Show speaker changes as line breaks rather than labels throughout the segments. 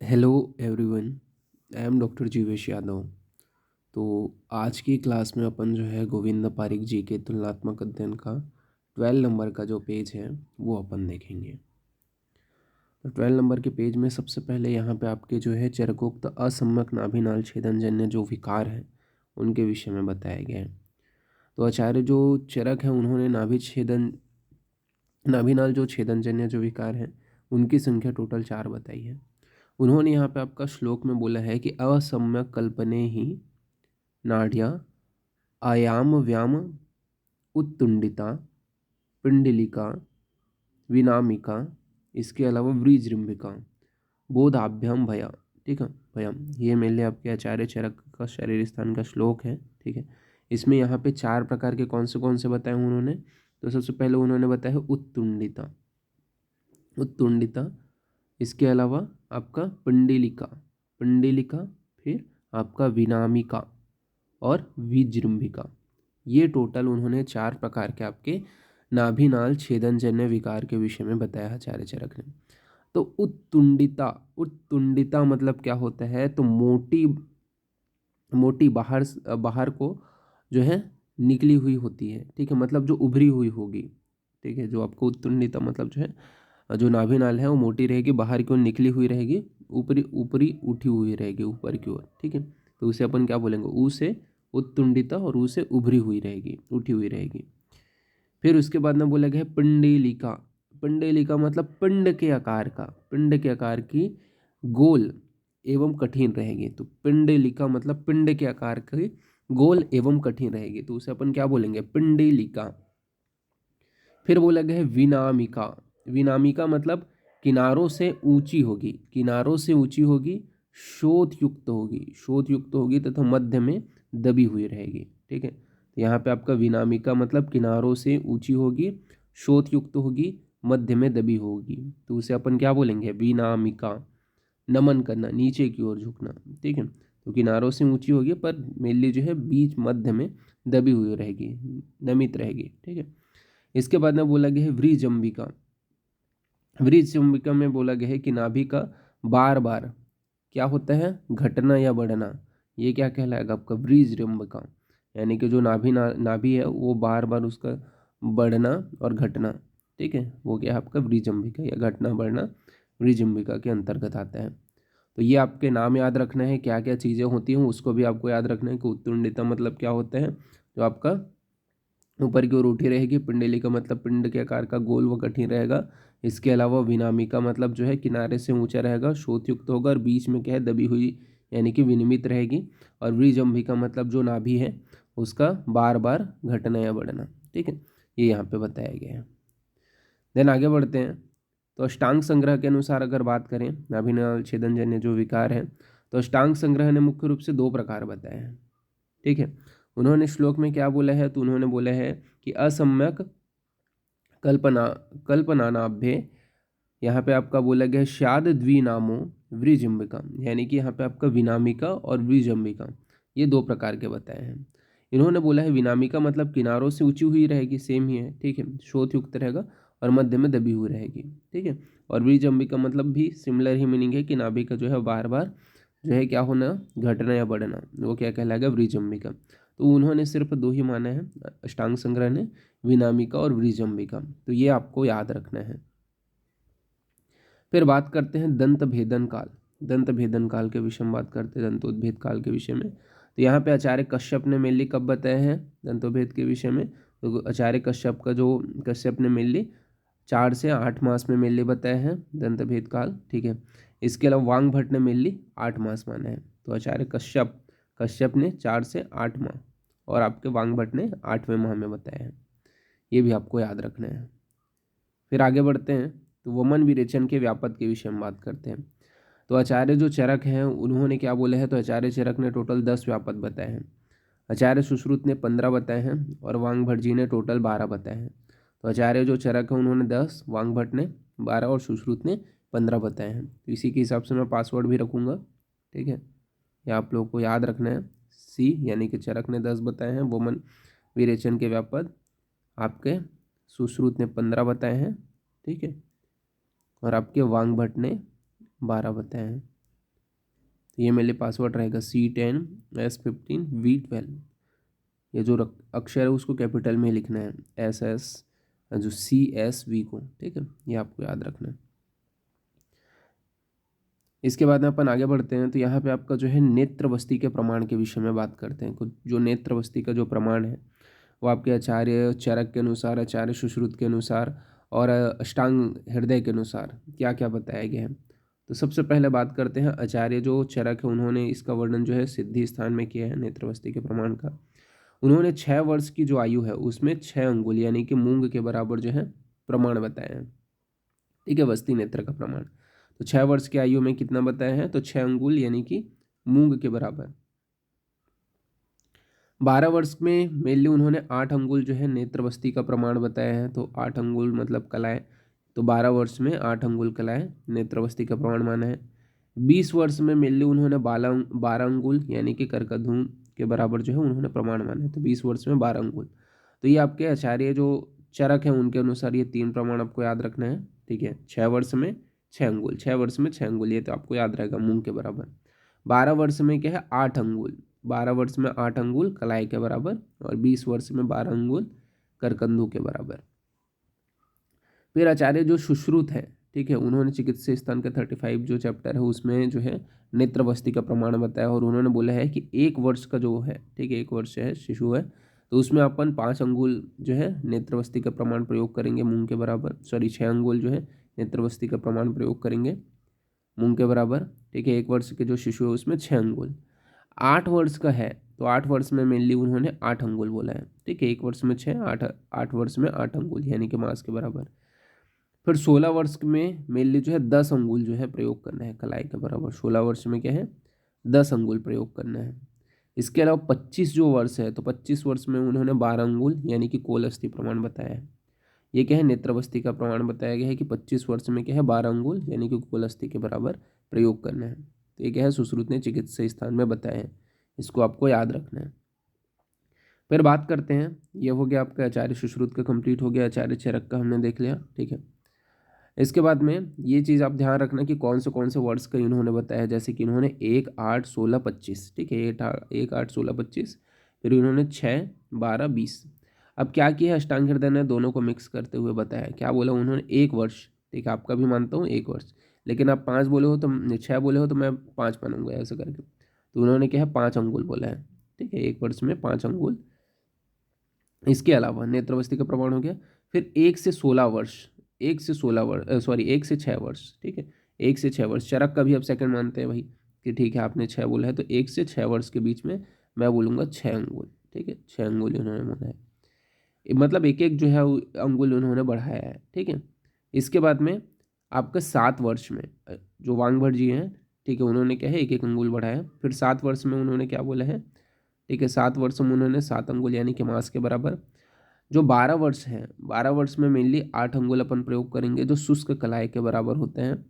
Hello everyone. I am doctor Jeevesh Yadav. तो आज की क्लास में अपन जो है गोविंद पारिक जी के तुलनात्मक अध्ययन का 12 नंबर का जो पेज है वो अपन देखेंगे। तो 12 नंबर के पेज में सबसे पहले यहाँ पे आपके जो है चरकोक्त असम्यक नाभिनाल छेदनजन्य जो विकार हैं उनके विषय में बताया गया है। तो आचार्य जो चरक हैं उन्होंने नाभिनाल जो छेदनजन्य जो विकार हैं उनकी संख्या टोटल 4 बताई है। उन्होंने यहाँ पे आपका श्लोक में बोला है कि असम्यक कल्पने ही नाड्या आयाम व्याम उत्तुंडिता पिंडलिका विनामिका, इसके अलावा व्रीजृंभिका बोधाभ्याम भया। ठीक है भयम, ये मेरे लिए आपके आचार्य चरक का शरीर स्थान का श्लोक है। ठीक है, इसमें यहाँ पे 4 प्रकार के कौन से बताए उन्होंने। तो सबसे पहले उन्होंने बताया उत्तुंडिता, उत्तुंडिता, इसके अलावा आपका पिंडलिका, पिंडलिका, फिर आपका विनामिका और विजृंभिका। ये टोटल उन्होंने 4 प्रकार के आपके नाभिनाल छेदनजन्य विकार के विषय में बताया आचार्य चरक ने। तो उत्तुंडिता, उत्तुंडिता मतलब क्या होता है, तो मोटी मोटी बाहर बाहर को जो है निकली हुई होती है। ठीक है, मतलब जो उभरी हुई होगी। ठीक है, जो आपको उत्तुंडिता मतलब जो है जो नाभिनाल है वो मोटी रहेगी, बाहर की ओर निकली हुई रहेगी, ऊपरी ऊपरी उठी हुई रहेगी ऊपर की ओर। ठीक है, तो उसे अपन क्या बोलेंगे, ऊ से उत्तुंडिता और ऊ से उभरी हुई रहेगी, उठी हुई रहेगी। फिर उसके बाद में बोला गया है पिंडलिका, पिंडलिका मतलब पिंड के आकार का, पिंड के आकार की गोल एवं कठिन रहेगी। तो पिंडलिका मतलब पिंड के आकार की गोल एवं कठिन रहेगी, तो उसे अपन क्या बोलेंगे, पिंडलिका। फिर बोला गया है विनामिका, विनामिका मतलब किनारों से ऊंची होगी, किनारों से ऊंची होगी, शोथ युक्त होगी, शोथ युक्त होगी तथा मध्य में दबी हुई रहेगी। ठीक है, तो यहाँ पे आपका विनामिका मतलब किनारों से ऊंची होगी, शोथ युक्त होगी, मध्य में दबी होगी, तो उसे अपन क्या बोलेंगे, विनामिका। नमन करना, नीचे की ओर झुकना। ठीक है, तो किनारों से ऊंची होगी पर मेनली जो है बीच मध्य में दबी हुई रहेगी, नमित रहेगी। ठीक है, इसके बाद में बोला गया है व्रीजंबिका, व्रीजंबिका में बोला गया है कि नाभि का बार बार क्या होता है, घटना या बढ़ना। ये क्या कहलाएगा आपका, व्रीजंबिका, यानी कि जो नाभि है वो बार बार उसका बढ़ना और घटना। ठीक है, वो क्या है आपका व्रीजंबिका या घटना बढ़ना व्रीजंबिका के अंतर्गत आता है। तो ये आपके नाम याद रखना है, क्या क्या चीज़ें होती हैं उसको भी आपको याद रखना है कि उत्तुंडिता मतलब क्या होता है, जो आपका ऊपर की ओर उठी रहेगी, पिंडलिका मतलब पिंड के आकार का गोल व कठिन रहेगा। इसके अलावा विनामिका मतलब जो है किनारे से ऊंचा रहेगा, शोथयुक्त होगा और बीच में क्या है दबी हुई यानी कि विनिमित रहेगी। और व्रीजंभिका मतलब जो नाभि है उसका बार बार घटना या बढ़ना। ठीक है, ये यहाँ पे बताया गया है। देन आगे बढ़ते हैं। तो अष्टांग संग्रह के अनुसार अगर बात करें नाभिनाल छेदनजन्य जो विकार है, तो अष्टांग संग्रह ने मुख्य रूप से 2 प्रकार बताए हैं। ठीक है, उन्होंने श्लोक में क्या बोला है, तो उन्होंने बोला है कि असम्यक कल्पना कल्पनानाभ्य, यहाँ पे आपका बोला गया शाद द्विनामो व्रीजंबिका, यानी कि यहाँ पे आपका विनामिका और व्रीजंबिका ये 2 प्रकार के बताए हैं। इन्होंने बोला है विनामिका मतलब किनारों से ऊंची हुई रहेगी, सेम ही है। ठीक है, शोथ युक्त रहेगा और मध्य में दबी हुई रहेगी। ठीक है, और व्रीजंबिका मतलब भी सिमिलर ही मीनिंग है कि नाभि का जो है बार बार जो है क्या होना, घटना या बढ़ना, वो क्या कहलाएगा, व्रीजंबिका। तो उन्होंने सिर्फ 2 ही माना है अष्टांग संग्रह ने, विनामिका और व्रीजंबिका, तो ये आपको याद रखना है। फिर बात करते हैं दंत भेदन काल, दंत भेदन काल के विषय में बात करते हैं, दंतोद्भेद काल के विषय में। तो यहाँ पे आचार्य कश्यप ने मेनली कब बताए हैं दंतोभेद के विषय में, तो आचार्य कश्यप का जो कश्यप ने मेनली 4 से 8 मास में मेनली बताया है दंतभेद काल। ठीक है, इसके अलावा वांग भट्ट ने मेनली 8 मास माना है। तो आचार्य कश्यप ने 4 से 8 माह और आपके वांग भट्ट ने 8वें माह में बताया है, ये भी आपको याद रखना है। फिर आगे बढ़ते हैं, तो वमन विरेचन के व्यापक के विषय में बात करते हैं। तो आचार्य जो चरक हैं उन्होंने क्या बोले हैं, तो आचार्य चरक ने टोटल 10 व्यापक बताए हैं। आचार्य सुश्रुत ने 15 बताए हैं और वांग भट्ट जी ने टोटल 12 बताए हैं। तो आचार्य जो चरक है उन्होंने 10, वांग भट्ट ने 12 और सुश्रुत ने 15 बताए हैं। तो इसी के हिसाब से मैं पासवर्ड भी रखूँगा। ठीक है, ये आप लोगों को याद रखना है। सी यानी कि चरक ने 10 बताए हैं, वमन विरेचन के व्यापक आपके सुश्रुत ने 15 बताए हैं। ठीक है, और आपके वांग भट्ट ने 12 बताए हैं। तो ये मेरे लिए पासवर्ड रहेगा C10S15V12। ये जो अक्षर है उसको कैपिटल में लिखना है, SS जो CSV को, ठीक है, ये आपको याद रखना है। इसके बाद में अपन आगे बढ़ते हैं, तो यहाँ पे आपका जो है नेत्र बस्ती के प्रमाण के विषय में बात करते हैं। कुछ जो नेत्र बस्ती का जो प्रमाण है वो आपके आचार्य चरक के अनुसार, आचार्य सुश्रुत के अनुसार और अष्टांग हृदय के अनुसार क्या क्या बताया गया है। तो सबसे पहले बात करते हैं आचार्य जो चरक है, उन्होंने इसका वर्णन जो है सिद्धि स्थान में किया है नेत्र बस्ती के प्रमाण का। उन्होंने 6 वर्ष की जो आयु है उसमें 6 अंगुल यानी कि मूंग के बराबर जो है प्रमाण बताया है, ठीक है, बस्ती नेत्र का प्रमाण। तो 6 वर्ष की आयु में कितना बताया है, तो 6 अंगुल यानी कि मूंग के बराबर। 12 वर्ष में मेनली उन्होंने 8 अंगुल जो है नेत्र बस्ती का प्रमाण बताया है। तो 8 अंगुल मतलब कलाएं, तो 12 वर्ष में 8 अंगुल कलाएं नेत्र बस्ती का प्रमाण माना है। 20 वर्ष में मेनली उन्होंने 12 अंगुल यानी कि करकधूम के बराबर जो है उन्होंने प्रमाण माना है। तो 20 वर्ष में 12 अंगुल। तो ये आपके आचार्य जो चरक है उनके अनुसार ये 3 प्रमाण आपको याद रखना है, ठीक है। 6 वर्ष में 6 अंगुल, 6 वर्ष में 6 अंगुल, ये तो आपको याद रहेगा मूंग के बराबर। 12 वर्ष में क्या है 8 अंगुल, 12 वर्ष में 8 अंगुल कलाई के बराबर, और 20 वर्ष में 12 अंगुल करकंधू के बराबर। फिर आचार्य जो सुश्रुत है, ठीक है, उन्होंने चिकित्सा स्थान का 35 जो चैप्टर है उसमें जो है नेत्र बस्ती का प्रमाण बताया, और उन्होंने बोला है कि 1 वर्ष का जो है, ठीक है, 1 वर्ष है शिशु है, तो उसमें अपन 5 अंगुल जो है नेत्र बस्ती का प्रमाण प्रयोग करेंगे मूंग के बराबर, सॉरी 6 अंगुल जो है नेत्र बस्ती का प्रमाण प्रयोग करेंगे मूंग के बराबर, ठीक है। 1 वर्ष के जो शिशु है उसमें 6 अंगुल। 8 वर्ष का है तो 8 वर्ष में मेनली उन्होंने 8 अंगुल बोला है, ठीक है। 1 वर्ष में 6, 8 वर्ष में 8 अंगुल यानी कि मास के बराबर। फिर 16 वर्ष में मेनली जो है 10 अंगुल जो है प्रयोग करना है कलाई के बराबर। 16 वर्ष में क्या है 10 अंगुल प्रयोग करना है। इसके अलावा 25 जो वर्ष है तो 25 वर्ष में उन्होंने 12 अंगुल यानी कि कोलस्थी प्रमाण बताया है। ये क्या है नेत्र बस्ती का प्रमाण बताया गया है कि 25 वर्ष में क्या है 12 अंगुल यानी कि कोलस्थी के बराबर प्रयोग करना है। तो ये क्या है सुश्रुत ने चिकित्सा स्थान में बताया है, इसको आपको याद रखना है। फिर बात करते हैं, ये हो गया आपका आचार्य सुश्रुत का कंप्लीट हो गया, आचार्य चरक का हमने देख लिया, ठीक है। इसके बाद में ये चीज़ आप ध्यान रखना कि कौन से वर्ड्स का इन्होंने बताया, जैसे कि इन्होंने 1, 8, 16, 25, ठीक है, 1, 8, 16, 25, फिर इन्होंने 6, 12, 20। अब क्या किया है अष्टांग हृदय ने दोनों को मिक्स करते हुए बताया, क्या बोला उन्होंने 1 वर्ष, ठीक है, आपका भी मानता हूँ 1 वर्ष, लेकिन आप 5 बोले हो तो 6 बोले हो तो मैं 5 मानूंगा ऐसे करके। तो उन्होंने क्या है 5 अंगुल बोला है, ठीक है, 1 वर्ष में 5 अंगुल। इसके अलावा नेत्रबस्ती का प्रमाण हो गया। फिर 1 से 16 वर्ष, 1 से 16 वर्ष, सॉरी 1 से 6 वर्ष, ठीक है, 1 से 6 वर्ष। चरक का भी अब सेकंड मानते हैं भाई कि ठीक है आपने 6 बोला है तो 1 से 6 वर्ष के बीच में मैं बोलूँगा 6 अंगुल, ठीक है, 6 अंगुल उन्होंने बोला है, मतलब एक एक जो है अंगुल उन्होंने बढ़ाया है, ठीक है। इसके बाद में आपका 7 वर्ष में जो वांगभट जी हैं, ठीक है, उन्होंने क्या है एक एक अंगुल बढ़ाया। फिर 7 वर्ष में उन्होंने क्या बोला है, ठीक है, 7 वर्ष में उन्होंने 7 अंगुल यानी कि मास के बराबर। जो 12 वर्ष है, 12 वर्ष में मेनली 8 अंगुल अपन प्रयोग करेंगे जो शुष्क कलाई के बराबर होते हैं।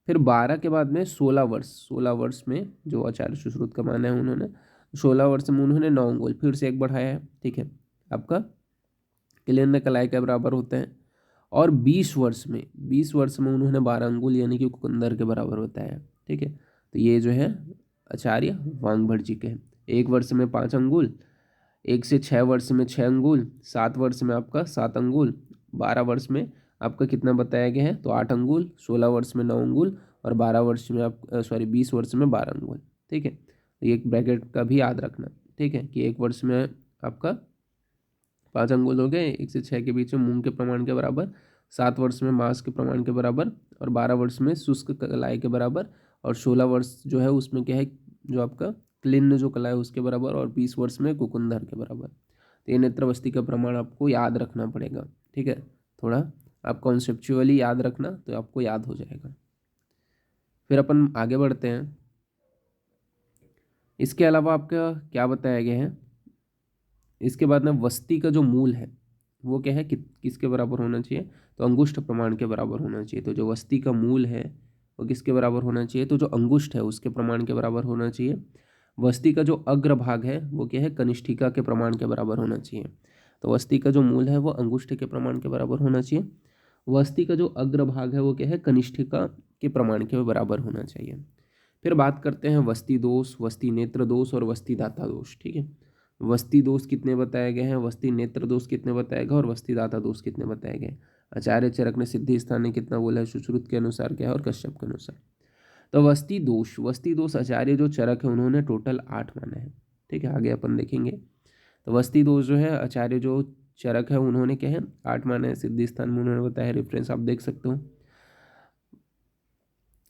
फिर 12 के बाद में 16 वर्ष, 16 वर्ष में जो आचार्य सुश्रुत का माना है उन्होंने 16 वर्ष में उन्होंने 9 अंगुल फिर से एक बढ़ाया है, ठीक है, आपका क्लिन्न कलाई के बराबर होते हैं। और 20 वर्ष में, 20 वर्ष में उन्होंने 12 अंगुल यानी कि कुकुंदर के बराबर बताया है, ठीक है। तो ये जो है आचार्य वांगभट जी के हैं। 1 वर्ष में 5 अंगुल, 1 से 6 वर्ष में 6 अंगुल, 7 वर्ष में आपका 7 अंगुल, 12 वर्ष में आपका कितना बताया गया है तो 8 अंगुल, 16 वर्ष में 9 अंगुल, और 12 वर्ष में आप 20 वर्ष में 12 अंगुल, ठीक है। तो ये ब्रैकेट का भी याद रखना, ठीक है, कि 1 वर्ष में आपका 5 अंगुल हो गए, 1 से 6 के बीच में मूंग के प्रमाण के बराबर, 7 वर्ष में मांस के प्रमाण के बराबर, और 12 वर्ष में शुष्क कलाई के बराबर, और 16 वर्ष जो है उसमें क्या है जो आपका क्लिन्न जो कला है उसके बराबर, और 20 वर्ष में कुकुंदर के बराबर। तो ये नेत्रबस्ती का प्रमाण आपको याद रखना पड़ेगा, ठीक है, थोड़ा आप कॉन्सेप्चुअली याद रखना तो आपको याद हो जाएगा। फिर अपन आगे बढ़ते हैं। इसके अलावा आपका क्या बताया गया है, इसके बाद में वस्ती का जो मूल है वो क्या है किसके बराबर होना चाहिए, तो अंगुष्ठ प्रमाण के बराबर होना चाहिए। तो जो वस्ती का मूल है वो किसके बराबर होना चाहिए, तो जो अंगुष्ठ है उसके प्रमाण के बराबर होना चाहिए। वस्ती का जो अग्रभाग है वो क्या है कनिष्ठिका के प्रमाण के बराबर होना चाहिए। तो वस्ती का जो मूल है वो अंगुष्ठ के प्रमाण के बराबर होना चाहिए। वस्ती का जो अग्रभाग है वो क्या है कनिष्ठिका के प्रमाण के बराबर होना चाहिए। फिर बात करते हैं वस्ती दोष, वस्ती नेत्र दोष और वस्ती दाता दोष। ठीक है, वस्ती दोष कितने बताए गए हैं, वस्ती नेत्र दोष कितने बताए गए और वस्ती दाता दोष कितने बताए गए। आचार्य चरक ने सिद्धि स्थान ने कितना बोला है, सुश्रुत के अनुसार क्या है और कश्यप के अनुसार। तो वस्ती दोष आचार्य जो चरक है उन्होंने टोटल 8 माने हैं। ठीक है, आगे अपन देखेंगे। तो वस्ती दोष जो है आचार्य जो चरक है उन्होंने क्या है 8 माने हैं, सिद्धि स्थान में उन्होंने बताया, रेफरेंस आप देख सकते हो।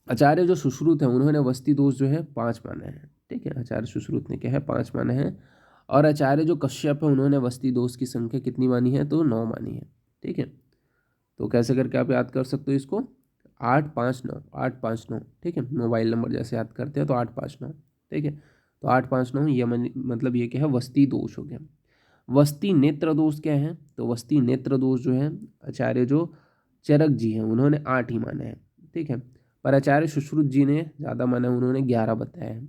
आचार्य जो सुश्रुत है उन्होंने वस्ती दोष जो है 5 माने हैं। ठीक है, आचार्य सुश्रुत ने क्या है 5 माने हैं। और आचार्य जो कश्यप है उन्होंने वस्ती दोष की संख्या कितनी मानी है, तो 9 मानी है। ठीक है, तो कैसे करके आप याद कर सकते हो इसको, 859 859। ठीक है, मोबाइल नंबर जैसे याद करते हैं तो 859। ठीक है, तो 859 ये मतलब ये क्या है, वस्ती दोष हो गया। वस्ती नेत्र दोष क्या है, तो वस्ती नेत्र दोष जो है आचार्य जो चरक जी हैं उन्होंने 8 ही माने हैं। ठीक है, पर आचार्य सुश्रुत जी ने ज़्यादा माना, उन्होंने 11 बताया है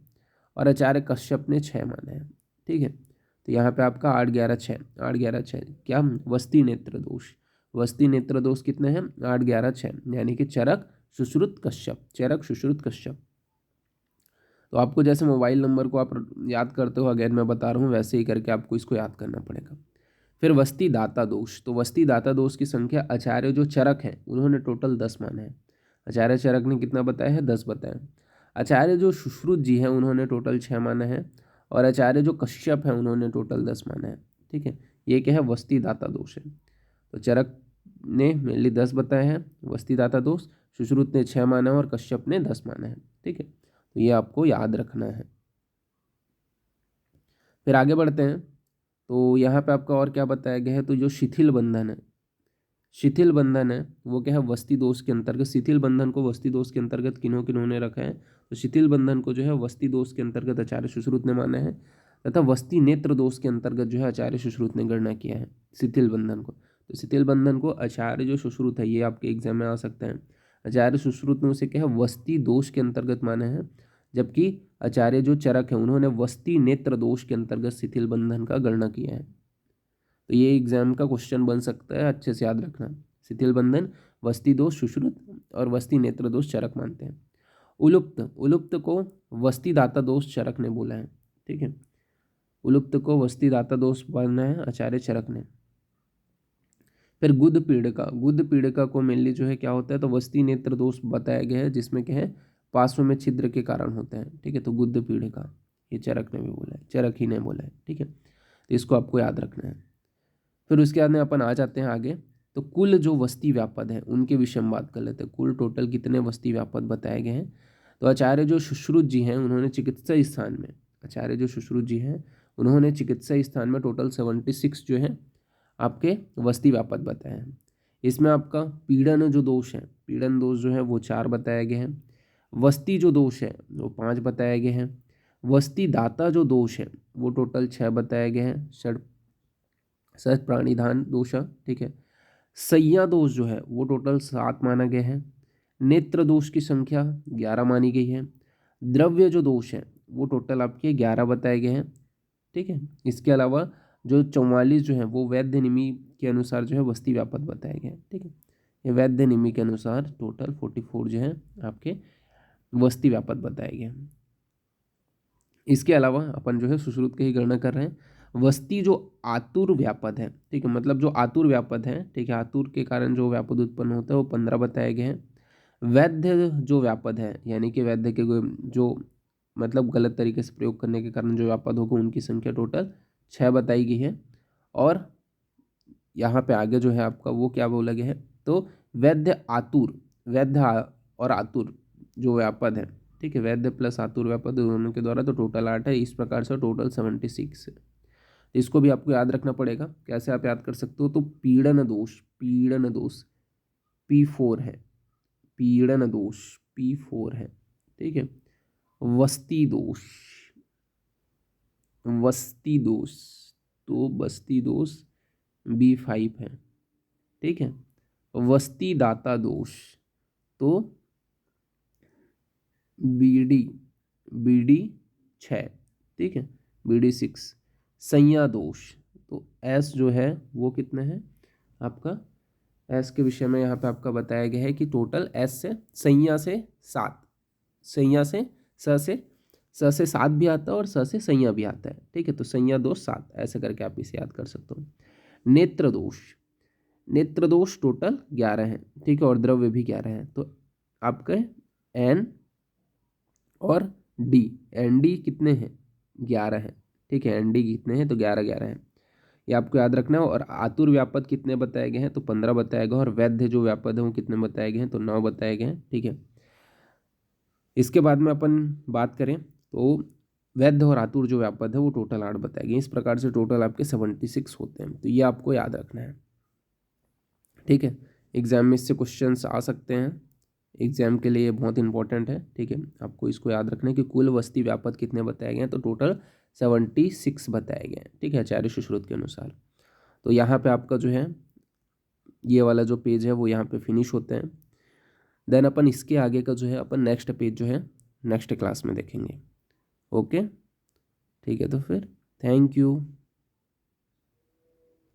और आचार्य कश्यप ने 6 माने हैं। ठीक है, तो यहाँ पे आपका 8 11 6 8 11 6 क्या, वस्ती नेत्र दोष। वस्ती नेत्र दोष कितने हैं, 8 11 6, यानी कि चरक सुश्रुत कश्यप, चरक सुश्रुत कश्यप। तो आपको जैसे मोबाइल नंबर को आप याद करते हो, अगेन मैं बता रहा हूँ, वैसे ही करके आपको इसको याद करना पड़ेगा। फिर वस्ती दाता दोष, तो वस्ती दाता दोष की संख्या आचार्य जो चरक हैं उन्होंने टोटल 10 माना है। आचार्य चरक ने कितना बताया है, 10 बताया। आचार्य जो सुश्रुत जी हैं उन्होंने टोटल 6 माना है और आचार्य जो कश्यप हैं उन्होंने टोटल 10 माना है। ठीक है, ये क्या है, वस्ती दाता दोष है। तो चरक ने मेनली 10 बताए हैं वस्ती दाता दोष, सुश्रुत ने 6 माना है और कश्यप ने 10 माना है। ठीक है, तो ये आपको याद रखना है। फिर आगे बढ़ते हैं, तो यहाँ पे आपका और क्या बताया गया है, तो जो शिथिल बंधन है, शिथिल बंधन है वो क्या है, वस्ती दोष के अंतर्गत। शिथिल बंधन को वस्ती दोष के अंतर्गत किन्हों किन्होंने रखा है, तो शिथिल बंधन को जो है वस्ती दोष के अंतर्गत आचार्य सुश्रुत ने माना है, तथा वस्ती नेत्र दोष के अंतर्गत जो है आचार्य सुश्रुत ने गणना किया है शिथिल बंधन को। तो शिथिल बंधन को आचार्य जो सुश्रुत है, ये आपके एग्जाम में आ सकता है, आचार्य सुश्रुत ने उसे क्या है वस्ती दोष के अंतर्गत माना है, जबकि आचार्य जो चरक है उन्होंने वस्ती नेत्र दोष के अंतर्गत शिथिल बंधन का गणना किया है। तो ये एग्जाम का क्वेश्चन बन सकता है, अच्छे से याद रखना। शिथिल बंधन वस्ती दोष सुश्रुत और वस्ती नेत्र दोष चरक मानते हैं। उलुप्त, उलुप्त को वस्ती दाता दोष चरक ने बोला है। ठीक है, उलुप्त को वस्ती दाता दोष माना है आचार्य चरक ने। फिर गुद पीड़िका, गुद पीड़िका को मेनली जो है क्या होता है, तो वस्ती नेत्र दोष बताया गया है, जिसमें क्या है पार्श्व में छिद्र के कारण होता है। ठीक है, तो गुद पीड़िका ये चरक ने भी बोला है, चरक ही ने बोला है। ठीक है, तो इसको आपको याद रखना है। फिर उसके बाद में अपन आ जाते हैं आगे, तो कुल जो वस्ती व्यापद है उनके विषय में बात कर लेते हैं। कुल टोटल कितने वस्ती व्यापद बताए गए हैं, तो आचार्य जो सुश्रुत जी हैं उन्होंने चिकित्सा स्थान में, आचार्य जो सुश्रुत जी हैं उन्होंने चिकित्सा स्थान में टोटल 76 जो है आपके वस्ती व्यापद बताए हैं। इसमें आपका पीड़न जो दोष है, पीड़न दोष जो है वो 4 बताए गए हैं। वस्ती जो दोष है वो 5 बताए गए हैं। वस्ती दाता जो दोष है वो टोटल 6 बताए गए हैं, सत प्राणिधान दोष। ठीक है, सैया दोष जो है वो टोटल 7 माना गया है। नेत्र दोष की संख्या 11 मानी गई है। द्रव्य जो दोष है वो टोटल आपके 11 बताए गए हैं। ठीक है, इसके अलावा जो 44 जो है वो वैद्य निमि के अनुसार जो है वस्ती व्यापक बताए गए हैं। ठीक है, ये वैद्य निमि के अनुसार टोटल 44 जो है आपके वस्ती व्यापक बताए गए हैं। इसके अलावा अपन जो है सुश्रुत की ही गणना कर रहे हैं। वस्ती जो आतुर व्यापद है, ठीक है, मतलब जो आतुर व्यापद है, ठीक है, आतुर के कारण जो व्यापद उत्पन्न होता है वो 15 बताए गए हैं। वैद्य जो व्यापद है, यानी कि वैद्य के जो मतलब गलत तरीके से प्रयोग करने के कारण जो व्यापद होगा उनकी संख्या टोटल 6 बताई गई है। और यहाँ पे आगे जो है आपका वो क्या बोला गया है, तो वैद्य आतुर, और आतुर जो व्यापद है, ठीक है, वैद्य प्लस आतुर व्यापद दोनों के द्वारा तो टोटल 8 है। इस प्रकार से टोटल 76 है। तो इसको भी आपको याद रखना पड़ेगा। कैसे आप याद कर सकते हो, तो पीड़न दोष, पीड़न दोष P4 है, पीड़न दोष P4 है। ठीक है, वस्ती दोष, वस्ती दोष, तो वस्ती दोष B5 है। ठीक है, वस्ती दाता दोष तो BD 6। ठीक है, BD 6। संज्ञा दोष तो S जो है वो कितने हैं आपका, S के विषय में यहाँ पे आपका बताया गया है कि टोटल S से संज्ञा से 7, संज्ञा से स से सात भी आता है और स से संज्ञा भी आता है, ठीक है। तो संज्ञा 2 7 ऐसे करके आप इसे याद कर सकते हो। नेत्र दोष, नेत्र दोष टोटल 11 है, ठीक है, और द्रव्य भी 11 है। तो आपके एन और डी, एन डी कितने हैं, 11 है, ठीक है। एन डी कितने हैं, तो 11 11 है, ये आपको याद रखना है। और आतुर व्यापद कितने बताए गए हैं, तो 15 बताए गए, और वैद्य जो व्यापद है वो कितने बताए गए हैं, तो 9 बताए गए हैं, ठीक है। इसके बाद में अपन बात करें तो वैद्य और आतुर जो व्यापद है वो टोटल 8 बताए गए। इस प्रकार से टोटल आपके 76 होते हैं, तो ये आपको याद रखना है, ठीक है। एग्जाम में इससे क्वेश्चंस आ सकते हैं, एग्जाम के लिए बहुत इंपॉर्टेंट है, ठीक है। आपको इसको याद रखना है कि कुल वस्ती व्यापद कितने बताए गए हैं, तो टोटल 76 बताए गए हैं, ठीक है, आचार्य सुश्रुत के अनुसार। तो यहाँ पे आपका जो है ये वाला जो पेज है वो यहाँ पे फिनिश होते हैं। देन अपन इसके आगे का जो है अपन नेक्स्ट पेज जो है नेक्स्ट क्लास में देखेंगे। ओके, ठीक है, तो फिर थैंक यू।